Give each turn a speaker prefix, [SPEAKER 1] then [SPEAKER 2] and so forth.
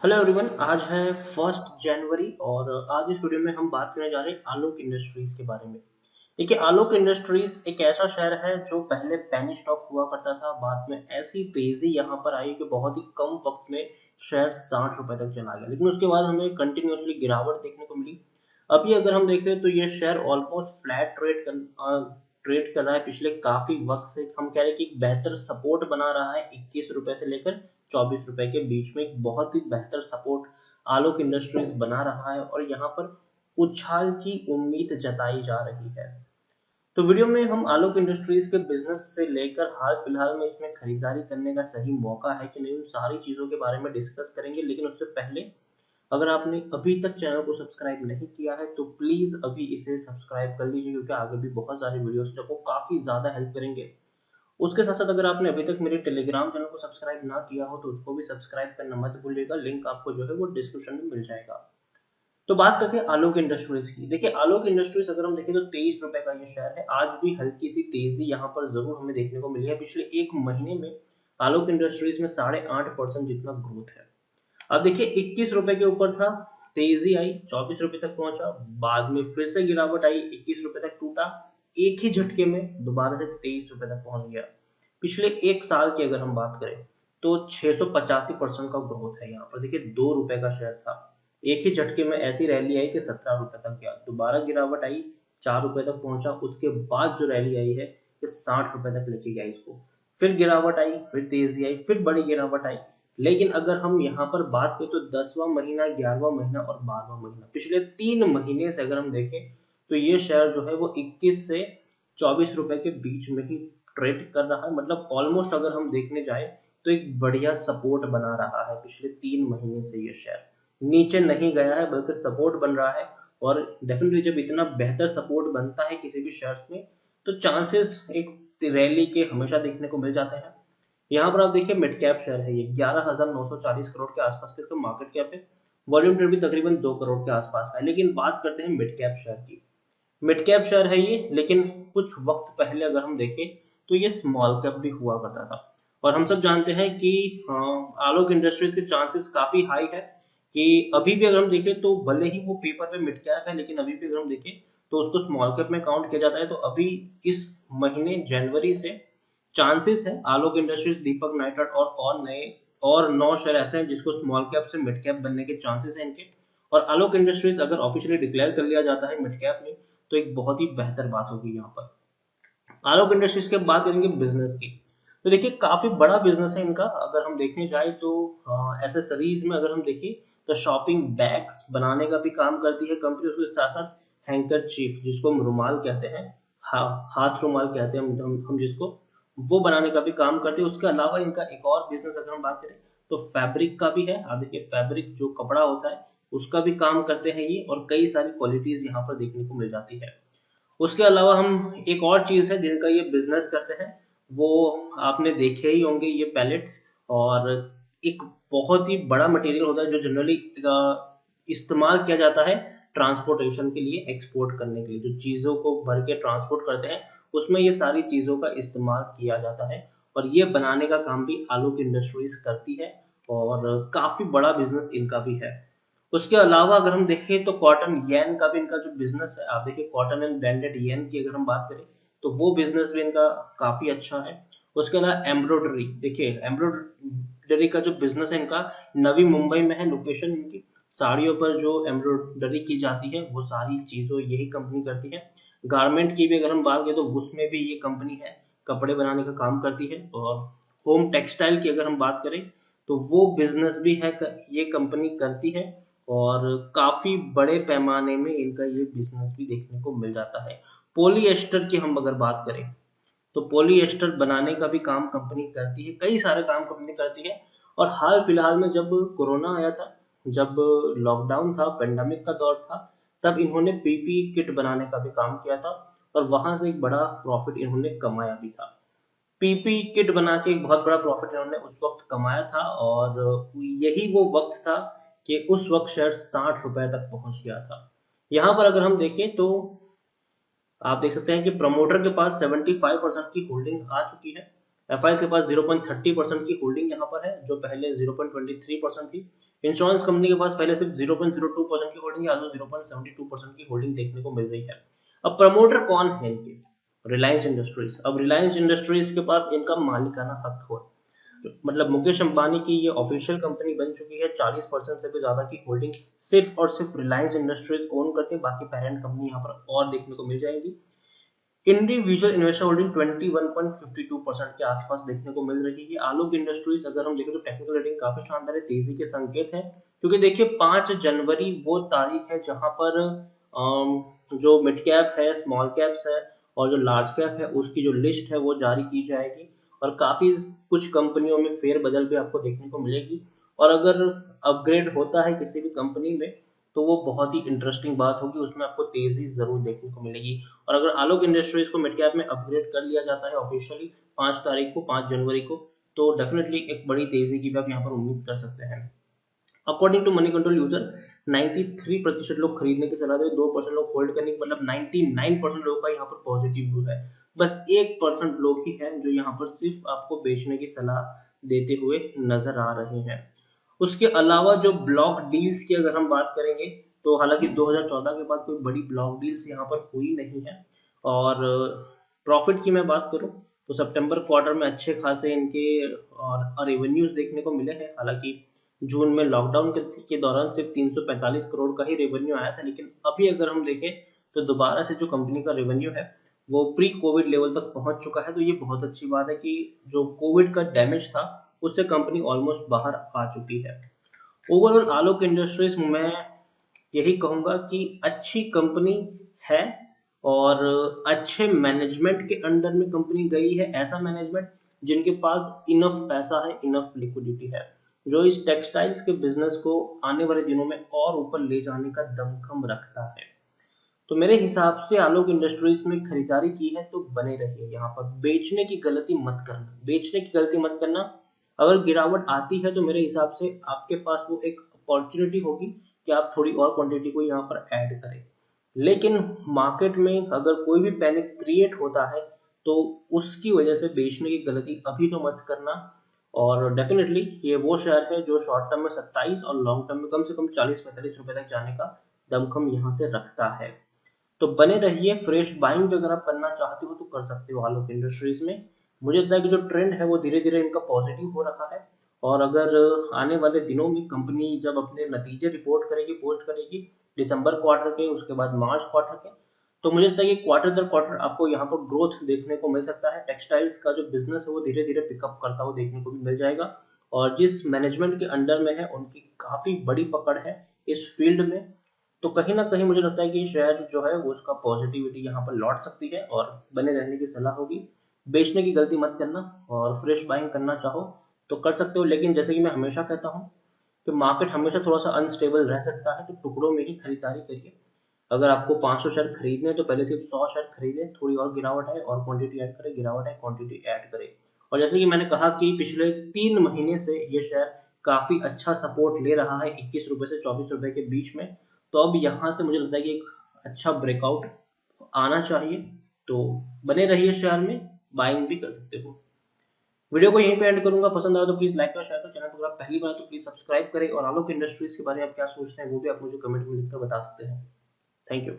[SPEAKER 1] Hello everyone. आज है 1 जनवरी और आज इस वीडियो में हम बात करने जा रहे हैं आलोक इंडस्ट्रीज के बारे में। देखिए, आलोक इंडस्ट्रीज एक ऐसा शेयर है जो पहले पेनी स्टॉक हुआ करता था, बाद में ऐसी तेजी यहाँ पर आई कि बहुत ही कम वक्त में शेयर 60 रुपए तक चला गया, लेकिन उसके बाद हमें कंटिन्यूसली गिरावट देखने को मिली। अभी अगर हम देखें तो ये शेयर ऑलमोस्ट फ्लैट ट्रेड कर रहा है पिछले काफी वक्त से। हम कह रहे हैं कि एक बेहतर सपोर्ट बना रहा है 21 रुपए से लेकर 24 रुपए के बीच में। एक बहुत ही बेहतर सपोर्ट आलोक इंडस्ट्रीज बना रहा है और यहाँ पर उछाल की उम्मीद जताई जा रही है। तो वीडियो में हम आलोक इंडस्ट्रीज के बिजनेस से लेकर हाल फिलहाल में इसमें खरीदारी करने का सही मौका है कि नहीं, उन सारी चीजों के बारे में डिस्कस करेंगे। लेकिन उससे पहले अगर आपने अभी तक चैनल को सब्सक्राइब नहीं किया है तो प्लीज अभी इसे सब्सक्राइब कर लीजिए, क्योंकि आगे भी बहुत सारे वीडियोस जो आपको काफी ज्यादा हेल्प करेंगे। उसके साथ साथ अगर आपने अभी तक मेरे टेलीग्राम चैनल को सब्सक्राइब ना किया हो तो उसको भी सब्सक्राइब करना मत भूलिएगा, लिंक आपको जो है वो डिस्क्रिप्शन में मिल जाएगा। तो बात करते हैं आलोक इंडस्ट्रीज की। देखिए, आलोक इंडस्ट्रीज अगर हम देखें तो 23 रुपए का ये शेयर है। आज भी हल्की सी तेजी यहाँ पर जरूर हमें देखने को मिली है। पिछले एक महीने में आलोक इंडस्ट्रीज में 8.5% जितना ग्रोथ है। अब देखिए, 21 रुपए के ऊपर था, तेजी आई, 24 रुपए तक पहुंचा, बाद में फिर से गिरावट आई, 21 रुपए तक टूटा, एक ही झटके में दोबारा से 23 रुपए तक पहुंच गया। पिछले एक साल की अगर हम बात करें तो 685% का ग्रोथ है। यहाँ पर देखिए, 2 रुपए का शेयर था, एक ही झटके में ऐसी रैली आई कि 17 रुपए तक गया, दोबारा गिरावट आई, 4 रुपए तक पहुंचा, उसके बाद जो रैली आई है कि 60 रुपए तक लेके गया इसको, फिर गिरावट आई, फिर तेजी आई, फिर बड़ी गिरावट आई। लेकिन अगर हम यहाँ पर बात करें तो 10वां महीना, 11वां महीना और 12वां महीना, पिछले 3 महीने से अगर हम देखें तो ये शेयर जो है वो 21 से 24 रुपए के बीच में ही ट्रेड कर रहा है। मतलब ऑलमोस्ट अगर हम देखने जाए तो एक बढ़िया सपोर्ट बना रहा है। पिछले 3 महीने से ये शेयर नीचे नहीं गया है बल्कि सपोर्ट बन रहा है। और डेफिनेटली जब इतना बेहतर सपोर्ट बनता है किसी भी शेयर्स में तो चांसेस एक रैली के हमेशा देखने को मिल जाते हैं। यहाँ पर आप देखिए, मिड कैप शेयर है ये, 11,940 करोड़ के आसपास का इसका मार्केट कैप है। वॉल्यूम ट्रेड भी तकरीबन 2 करोड़ के आसपास का है। लेकिन बात करते हैं मिड कैप शेयर की। मिड कैप शेयर है ये, लेकिन कुछ वक्त पहले अगर हम देखें तो ये स्मॉल कैप भी हुआ करता था। और हम सब जानते हैं कि आलोक इंडस्ट्रीज के चांसेस काफी हाई है कि अभी भी अगर हम देखें तो भले ही वो पेपर पे मिड कैप है, लेकिन अभी भी अगर हम देखें तो उसको स्मॉल कैप में काउंट किया जाता है। तो अभी इस महीने जनवरी से चांसेस है आलोक इंडस्ट्रीज, दीपक नाइट्राइट और नए और 9 शेयर ऐसे हैं जिसको स्मॉल कैप से मिड कैप बनने के चांसेस हैं इनके। और आलोक इंडस्ट्रीज अगर ऑफिशियली डिक्लेयर कर लिया जाता है मिड कैप में तो एक बहुत ही बेहतर बात होगी यहाँ पर। आलोक इंडस्ट्रीज के बात करेंगे बिजनेस की, तो देखिए काफी बड़ा बिजनेस है इनका। अगर हम देखने जाए तो एसेसरीज में अगर हम देखें तो शॉपिंग बैग्स बनाने का भी काम करती है कंपनी। उसके साथ साथ हैंकर चीफ, जिसको हम रुमाल कहते हैं, हाथ रुमाल कहते हैं हम जिसको, वो बनाने का भी काम करते हैं। उसके अलावा इनका एक और बिजनेस अगर हम बात करें तो फैब्रिक का भी है। आप देखिए, फैब्रिक जो कपड़ा होता है उसका भी काम करते हैं ये, और कई सारी क्वालिटीज यहाँ पर देखने को मिल जाती है। उसके अलावा हम एक और चीज है जिनका ये बिजनेस करते हैं, वो आपने देखे ही होंगे, ये पैलेट्स। और एक बहुत ही बड़ा मटेरियल होता है जो जनरली इस्तेमाल किया जाता है ट्रांसपोर्टेशन के लिए, एक्सपोर्ट करने के लिए, जो चीजों को भर के ट्रांसपोर्ट करते हैं उसमें ये सारी चीजों का इस्तेमाल किया जाता है। और ये बनाने का काम भी आलोक इंडस्ट्रीज करती है और काफी बड़ा बिजनेस इनका भी है। उसके अलावा अगर हम देखें तो कॉटन येन का भी इनका जो बिजनेस है, आप देखिए कॉटन एंड ब्लेंडेड येन की अगर हम बात करें तो वो बिजनेस भी इनका काफी अच्छा है। उसके अलावा एम्ब्रॉयडरी, देखिए एम्ब्रॉयडरी का जो बिजनेस है इनका, नवी मुंबई में है लोकेशन इनकी। साड़ियों पर जो एम्ब्रॉयडरी की जाती है वो सारी चीजों यही कंपनी करती है। गारमेंट की भी अगर हम बात करें तो उसमें भी ये कंपनी है, कपड़े बनाने का काम करती है। और होम टेक्सटाइल की अगर हम बात करें तो वो बिजनेस भी है, ये कंपनी करती है। और काफी बड़े पैमाने में इनका ये बिजनेस भी देखने को मिल जाता है। पॉलीएस्टर की हम अगर बात करें तो पॉलीएस्टर बनाने का भी काम कंपनी करती है, कई सारे काम कंपनी करती है। और हाल फिलहाल में जब कोरोना आया था, जब लॉकडाउन था, पेंडेमिक का दौर था, तब इन्होंने पीपी किट बनाने का भी काम किया था और वहां से एक बड़ा प्रॉफिट इन्होंने कमाया भी था। पीपी किट बना के एक बहुत बड़ा प्रॉफिट इन्होंने उस वक्त कमाया था। और यही वो वक्त था कि उस वक्त शेयर 60 रुपए तक पहुंच गया था। यहाँ पर अगर हम देखें तो आप देख सकते हैं कि प्रमोटर के पास 75% की होल्डिंग आ चुकी है। एफआईएस के पास 0.30% की होल्डिंग यहाँ पर है, जो पहले 0.23% थी। इंश्योरेंस कंपनी के पास पहले सिर्फ 0.02% की होल्डिंग है, आज 0.72% की होल्डिंग देखने को मिल रही है। अब प्रमोटर कौन है इनके? रिलायंस इंडस्ट्रीज। अब रिलायंस इंडस्ट्रीज के पास इनका मालिकाना हक हो, मतलब मुकेश अंबानी की ये ऑफिशियल कंपनी बन चुकी है। 40% से भी ज्यादा की होल्डिंग सिर्फ और सिर्फ रिलायंस इंडस्ट्रीज ओन करते हैं, बाकी पेरेंट कंपनी यहाँ पर और देखने को मिल जाएगी। इंडिविजुअल इन्वेस्टर होल्डिंग 21.52% के आसपास देखने को मिल रही है। आलोक इंडस्ट्रीज अगर हम देखें तो टेक्निकल रेटिंग काफी शानदार है, तेजी के संकेत है, क्योंकि देखिए 5 जनवरी वो तारीख है जहां पर जो मिड कैप है, स्मॉल कैप्स है और जो लार्ज कैप है उसकी जो लिस्ट है वो जारी की जाएगी, और काफी कुछ कंपनियों में फेरबदल भी आपको देखने को मिलेगी। और अगर अपग्रेड होता है किसी भी कंपनी में तो वो बहुत ही इंटरेस्टिंग बात होगी, उसमें आपको तेजी जरूर देखने को मिलेगी। और अगर आलोक इंडस्ट्रीज को मिड कैप में अपग्रेड कर लिया जाता है ऑफिशियली 5 तारीख को, 5 जनवरी को, तो डेफिनेटली एक बड़ी तेजी की भी आप यहाँ पर उम्मीद कर सकते हैं। According to Moneycontrol user 93% लोग खरीदने की सलाह दे, 2% लोग होल्ड करने की, मतलब 99% लोगों का यहाँ पर पॉजिटिव व्यू है। बस 1% लोग ही हैं जो यहाँ पर सिर्फ आपको बेचने की सलाह देते हुए नजर आ रहे हैं। उसके अलावा जो ब्लॉक डील्स की अगर हम बात करेंगे तो हालांकि 2014 के बाद कोई बड़ी ब्लॉक डील्स यहाँ पर हुई नहीं है। और प्रॉफिट की मैं बात करूं तो सितंबर क्वार्टर में अच्छे खासे इनके और रेवेन्यूज देखने को मिले हैं। हालांकि जून में लॉकडाउन के दौरान सिर्फ 345 करोड़ का ही रेवेन्यू आया था, लेकिन अभी अगर हम देखें तो दोबारा से जो कंपनी का रेवेन्यू है वो प्री कोविड लेवल तक पहुंच चुका है। तो ये बहुत अच्छी बात है कि जो कोविड का डैमेज था उससे कंपनी ऑलमोस्ट बाहर आ चुकी है। ओवरऑल आलोक इंडस्ट्रीज मैं यही कहूंगा कि अच्छी कंपनी है और अच्छे मैनेजमेंट के अंडर में कंपनी गई है, ऐसा मैनेजमेंट जिनके पास इनफ पैसा है, इनफ लिक्विडिटी है, जो इस टेक्सटाइल्स के बिजनेस को आने वाले दिनों में और ऊपर ले जाने का दमखम रखता है। तो मेरे हिसाब से आलोक इंडस्ट्रीज में खरीदारी की है तो बने रहिए यहाँ पर, बेचने की गलती मत करना, बेचने की गलती मत करना। अगर गिरावट आती है तो मेरे हिसाब से आपके पास वो एक अपॉर्चुनिटी होगी कि आप थोड़ी और क्वांटिटी को यहाँ पर ऐड करें। लेकिन मार्केट में अगर कोई भी पैनिक क्रिएट होता है तो उसकी वजह से बेचने की गलती अभी तो मत करना। और डेफिनेटली ये वो शेयर है जो शॉर्ट टर्म में 27 और लॉन्ग टर्म में कम से कम 40-45 रुपए तक जाने का दमखम यहाँ से रखता है। तो बने रहिए। फ्रेश बाइंग अगर आप करना चाहते हो तो कर सकते हो आलोक इंडस्ट्रीज में। मुझे लगता है कि जो ट्रेंड है वो धीरे धीरे इनका पॉजिटिव हो रहा है, और अगर आने वाले दिनों में कंपनी जब अपने नतीजे रिपोर्ट करेगी, पोस्ट करेगी दिसंबर क्वार्टर के, उसके बाद मार्च क्वार्टर के, तो मुझे लगता है कि क्वार्टर दर क्वार्टर आपको यहाँ पर ग्रोथ देखने को मिल सकता है। टेक्सटाइल्स का जो बिजनेस है वो धीरे धीरे पिकअप करता हुआ देखने को भी मिल जाएगा, और जिस मैनेजमेंट के अंडर में है उनकी काफी बड़ी पकड़ है इस फील्ड में। तो कहीं ना कहीं मुझे लगता है कि शेयर जो है वो उसका पॉजिटिविटी यहाँ पर लौट सकती है, और बने रहने की सलाह होगी। बेचने की गलती मत करना, और फ्रेश बाइंग करना चाहो तो कर सकते हो, लेकिन जैसे कि मैं हमेशा कहता हूँ कि मार्केट हमेशा थोड़ा सा अनस्टेबल रह सकता है, तो टुकड़ों में ही खरीदारी करिए। अगर आपको 500 शेयर खरीदने हैं तो पहले सिर्फ 100 शेयर खरीदें, थोड़ी और गिरावट है और क्वांटिटी ऐड करें, गिरावट है क्वांटिटी ऐड करें। और जैसे कि मैंने कहा कि पिछले 3 महीने से ये शेयर काफी अच्छा सपोर्ट ले रहा है 21 रुपए से 24 रुपए के बीच में। तो अब यहाँ से मुझे लगता है कि एक अच्छा ब्रेकआउट आना चाहिए। तो बने रहिए शेयर में, बाइंग भी कर सकते हो। वीडियो को यहीं पे एंड करूंगा। पसंद आया तो प्लीज लाइक और शेयर करो। चैनल को अगर पहली बार तो प्लीज सब्सक्राइब करें, और आलोक इंडस्ट्रीज के बारे में आप क्या सोचते हैं वो भी आप मुझे कमेंट में लिखकर बता सकते हैं। Thank you.